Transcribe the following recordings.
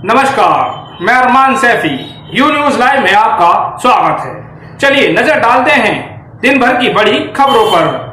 नमस्कार, मैं अरमान Saifi. You news live में आपका स्वागत है। चलिए नजर डालते हैं दिन भर की बड़ी खबरों पर।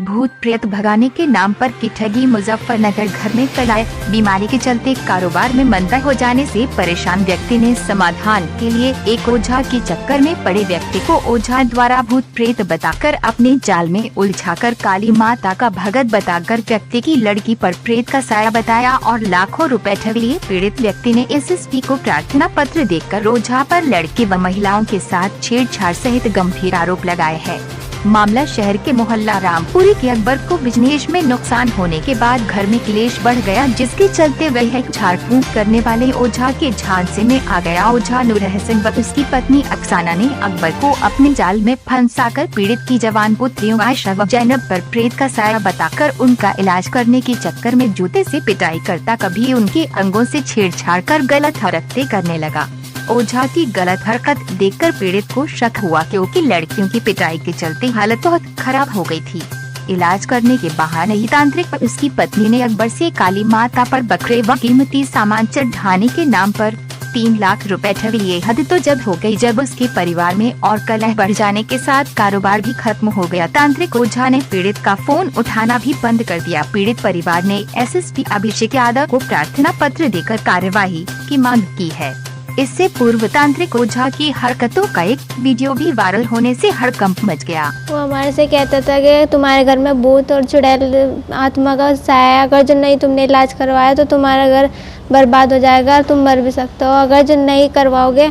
भूत प्रेत भगाने के नाम पर की ठगी। मुजफ्फरनगर घर में फैलाए। बीमारी के चलते कारोबार में मंदा हो जाने से परेशान व्यक्ति ने समाधान के लिए एक ओझा के चक्कर में पड़े व्यक्ति को ओझा द्वारा भूत प्रेत बताकर अपने जाल में उलझाकर काली माता का भगत बताकर व्यक्ति की लड़की पर प्रेत का साया बताया और लाखों रुपए ठग लिए। पीड़ित व्यक्ति ने एसएसपी को प्रार्थना पत्र देकर ओझा पर लड़की व महिलाओं के साथ छेड़छाड़ सहित गंभीर आरोप लगाए हैं। मामला शहर के मोहल्ला रामपुरी के अकबर को बिजनेस में नुकसान होने के बाद घर में क्लेश बढ़ गया, जिसके चलते वह झाड़ फूंक करने वाले ओझा के झांसे में आ गया। ओझा नूर हसन व उसकी पत्नी अफसाना ने अकबर को अपने जाल में फंसाकर पीड़ित की जवान पुत्रियों आयशा व जैनब पर प्रेत का साया बताकर उनका इलाज करने के चक्कर में जूते से पिटाई करता, कभी उनके अंगों से छेड़छाड़ कर गलत हरकतें करने लगा। ओझा की गलत हरकत देखकर पीड़ित को शक हुआ क्योंकि लड़कियों की पिटाई के चलते हालत बहुत खराब हो गई थी। इलाज करने के बहाने ही तांत्रिक पर उसकी पत्नी ने अकबर से काली माता पर बकरे व कीमती सामान चढ़ाने के नाम पर 3 लाख रुपए ठग लिए। हद तो जब हो गई जब उसके परिवार में और कलह बढ़ जाने के साथ कारोबार भी खत्म हो गया। तांत्रिक ओझा ने पीड़ित का फोन उठाना भी बंद कर दिया। पीड़ित परिवार ने एसएसपी अभिषेक यादव को प्रार्थना पत्र देकर कार्यवाही की मांग की है। इससे पूर्व तांत्रिक ओझा की हरकतों का एक वीडियो भी वायरल होने से हड़कंप मच गया। वो हमारे से कहता था कि तुम्हारे घर में भूत और चुड़ैल आत्मा का साया है, अगर जो नहीं तुमने इलाज करवाया तो तुम्हारा घर बर्बाद हो जाएगा, तुम मर भी सकते हो, अगर जो नहीं करवाओगे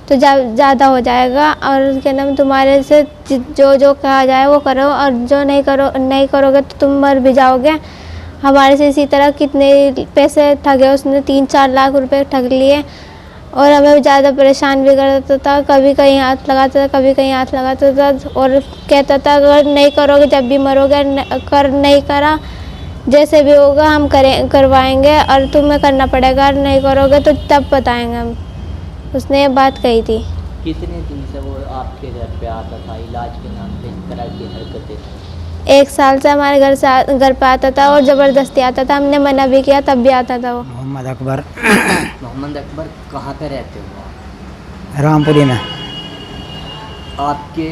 तो ज़्यादा हो जाएगा और क्या नाम तुम्हारे से जो कहा जाए वो करो और जो नहीं करोगे तो तुम मर भी जाओगे। हमारे से इसी तरह कितने पैसे ठगे, उसने 3-4 लाख रुपए ठग लिए और हमें ज़्यादा परेशान भी करता था। कभी कहीं हाथ लगाता था, कभी कहीं हाथ लगाता था और कहता था अगर नहीं करोगे जब भी मरोगे, नहीं करा जैसे भी होगा हम करवाएंगे और तुम्हें करना पड़ेगा, नहीं करोगे तो तब बताएंगे हम। उसने ये बात कही थी। कितने दिन से वो आपके घर पे आता था इलाज के नाम पे इस तरह की हरकतें? 1 साल से हमारे घर पे आता था और ज़बरदस्ती आता था, हमने मना भी किया तब भी आता था वो। मोहम्मद अकबर कहाँ पे रहते हो? रामपुरी में। आपके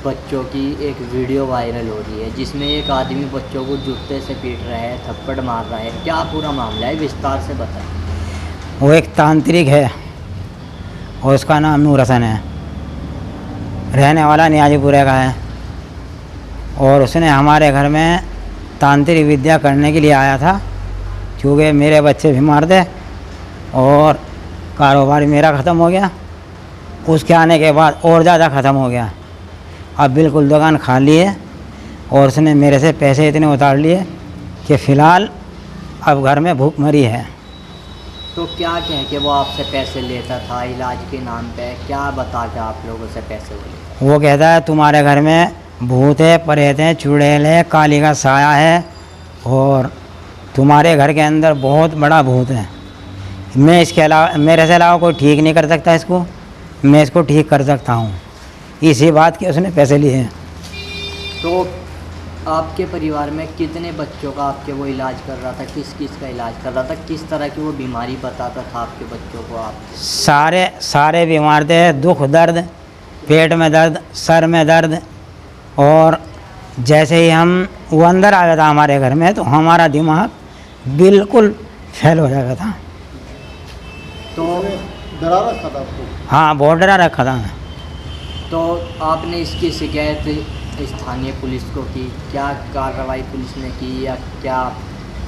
बच्चों की एक वीडियो वायरल हो रही है जिसमें एक आदमी बच्चों को जूते से पीट रहा है, थप्पड़ मार रहा है, क्या पूरा मामला है? विस्तार से बताएं। वो एक तांत्रिक है और उसका नाम नूर हसन है, रहने वाला नियाजीपुरे का है और उसने हमारे घर में तांत्रिक विद्या करने के लिए आया था क्योंकि मेरे बच्चे बीमार थे और कारोबार मेरा ख़त्म हो गया। उसके आने के बाद और ज़्यादा ख़त्म हो गया। अब बिल्कुल दुकान खाली है और उसने मेरे से पैसे इतने उतार लिए कि फ़िलहाल अब घर में भूखमरी है। तो क्या कह के वो आपसे पैसे लेता था इलाज के नाम पे? क्या बता के आप लोगों से पैसे लेता? वो कहता है तुम्हारे घर में भूत है, प्रेत है, चुड़ैल है, काली का साया है और तुम्हारे घर के अंदर बहुत बड़ा भूत है। मैं इसके अलावा मेरे से अलावा कोई ठीक नहीं कर सकता इसको, मैं इसको ठीक कर सकता हूँ। इसी बात के उसने पैसे लिए हैं। तो आपके परिवार में कितने बच्चों का आपके वो इलाज कर रहा था? किस किस का इलाज कर रहा था? किस तरह की वो बीमारी बताता था आपके बच्चों को? आप सारे बीमार थे, दुख दर्द, पेट में दर्द, सर में दर्द और जैसे ही वो अंदर आ गया था हमारे घर में तो हमारा दिमाग बिल्कुल फेल हो जाता था। तो डरा रखा था आपको? हाँ, बहुत डरा रखा था। तो आपने इसकी शिकायत स्थानीय पुलिस को की? क्या कार्रवाई पुलिस ने की या क्या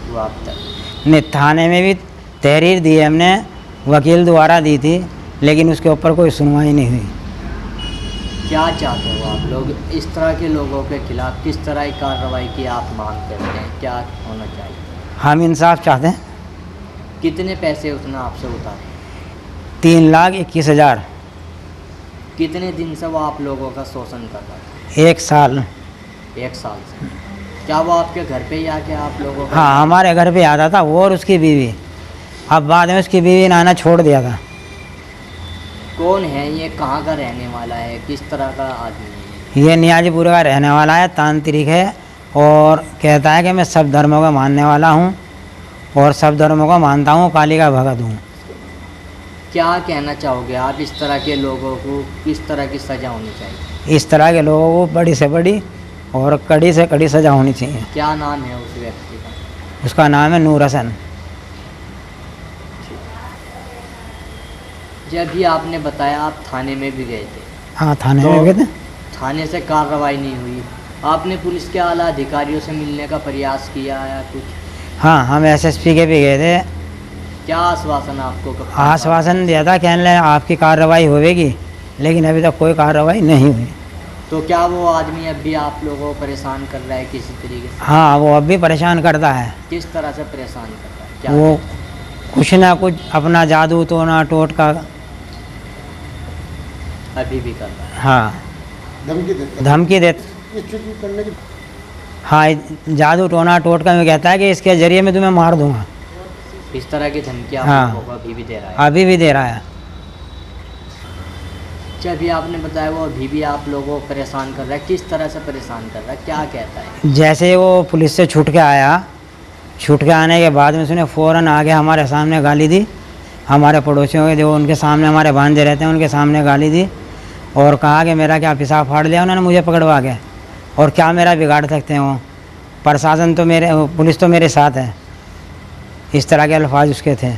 हुआ अब तक? नहीं, थाने में भी तहरीर दी है हमने, वकील द्वारा दी थी, लेकिन उसके ऊपर कोई सुनवाई नहीं हुई। क्या चाहते हो आप लोग? इस तरह के लोगों के खिलाफ किस तरह की कार्रवाई की आप मांग करते हैं? क्या होना चाहिए? हम इंसाफ चाहते हैं। कितने पैसे उसने आपसे उतारे? 3,21,000। कितने दिन से वो आप लोगों का शोषण कर रहा था? 1 साल। 1 साल से। क्या वो आपके घर पे ही आके आप लोगों का? हाँ, हमारे घर पे आता था वो और उसकी बीवी। अब बाद में उसकी बीवी ने आना छोड़ दिया था। कौन है ये? कहाँ का रहने वाला है? किस तरह का आदमी है? ये नियाजीपुर का रहने वाला है, तांत्रिक है और कहता है कि मैं सब धर्मों का मानने वाला हूँ और सब धर्मों को मानता हूँ, काली का भगत हूँ। क्या कहना चाहोगे आप, इस तरह के लोगों को किस तरह की सज़ा होनी चाहिए? इस तरह के लोगों को बड़ी से बड़ी और कड़ी से कड़ी सज़ा होनी चाहिए। क्या नाम है उस व्यक्ति का? उसका नाम है नूर हसन। जब भी आपने बताया आप थाने में भी गए थे, हाँ, थाने तो में गए थे। थाने से कार्रवाई नहीं हुई, आपने पुलिस के आला अधिकारियों से मिलने का प्रयास किया या कुछ? हाँ, हम एसएसपी के भी गए थे। क्या आश्वासन आपको कप्तान साहब? आश्वासन दिया था, कहने लगे आपकी कार्रवाई होगी, लेकिन अभी तक कोई कार्रवाई नहीं हुई। तो क्या वो आदमी अब भी आप लोगों को परेशान कर रहा है किसी तरीके से? हाँ, वो अब भी परेशान करता है। किस तरह से परेशान कर रहा है? क्या वो कुछ ना कुछ अपना जादू टोना टोटका अभी भी कर रहा है? हाँ, धमकी देता धमकी देता। ये चुकी करने की हाँ, जादू टोना टोटका में कहता है कि इसके जरिए मैं तुम्हें मार दूंगा। इस तरह की धमकी आप हाँ। लोगों को अभी भी दे रहा है? अभी भी दे रहा है। जब भी आपने बताया वो अभी भी आप लोगों को परेशान कर रहा है, किस तरह से परेशान कर रहा है, क्या कहता है? जैसे वो पुलिस से छूट के आया, छूट के आने के बाद में उसने फ़ौरन आके हमारे सामने गाली दी। हमारे पड़ोसियों के जो उनके सामने हमारे भांजे रहते हैं उनके सामने गाली दी और कहा कि मेरा क्या पेशाब फाड़ लिया उन्होंने मुझे पकड़वा के, और क्या मेरा बिगाड़ सकते हैं वो, प्रशासन तो मेरे, पुलिस तो मेरे साथ है। इस तरह के अल्फाज उसके थे।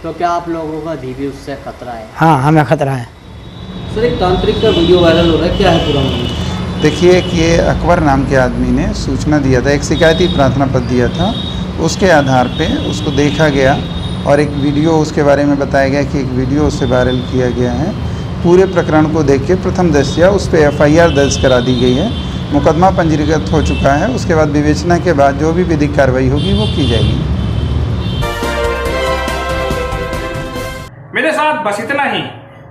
तो क्या आप लोगों को अभी भी उससे खतरा है? हाँ, हमें खतरा है। सर, एक तांत्रिक का वीडियो वायरल हो रहा है, क्या है पूरा मामला? देखिए कि ये अकबर नाम के आदमी ने सूचना दिया था, एक शिकायती प्रार्थना पत्र दिया था, उसके आधार पे उसको देखा गया और एक वीडियो उसके बारे में बताया गया कि एक वीडियो उससे वायरल किया गया है। पूरे प्रकरण को देख के प्रथम दृष्टया उस पर FIR दर्ज करा दी गई है, मुकदमा पंजीकृत हो चुका है। उसके बाद विवेचना के बाद जो भी विधिक कार्रवाई होगी वो की जाएगी। मेरे साथ बस इतना ही।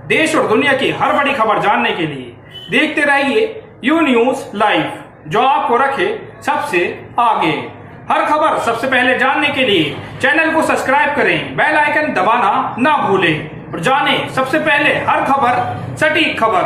देश और दुनिया की हर बड़ी खबर जानने के लिए देखते रहिए यू न्यूज लाइव, जो आपको रखे सबसे आगे। हर खबर सबसे पहले जानने के लिए चैनल को सब्सक्राइब करें, बेल आइकन दबाना ना भूलें और जानें सबसे पहले हर खबर, सटीक खबर।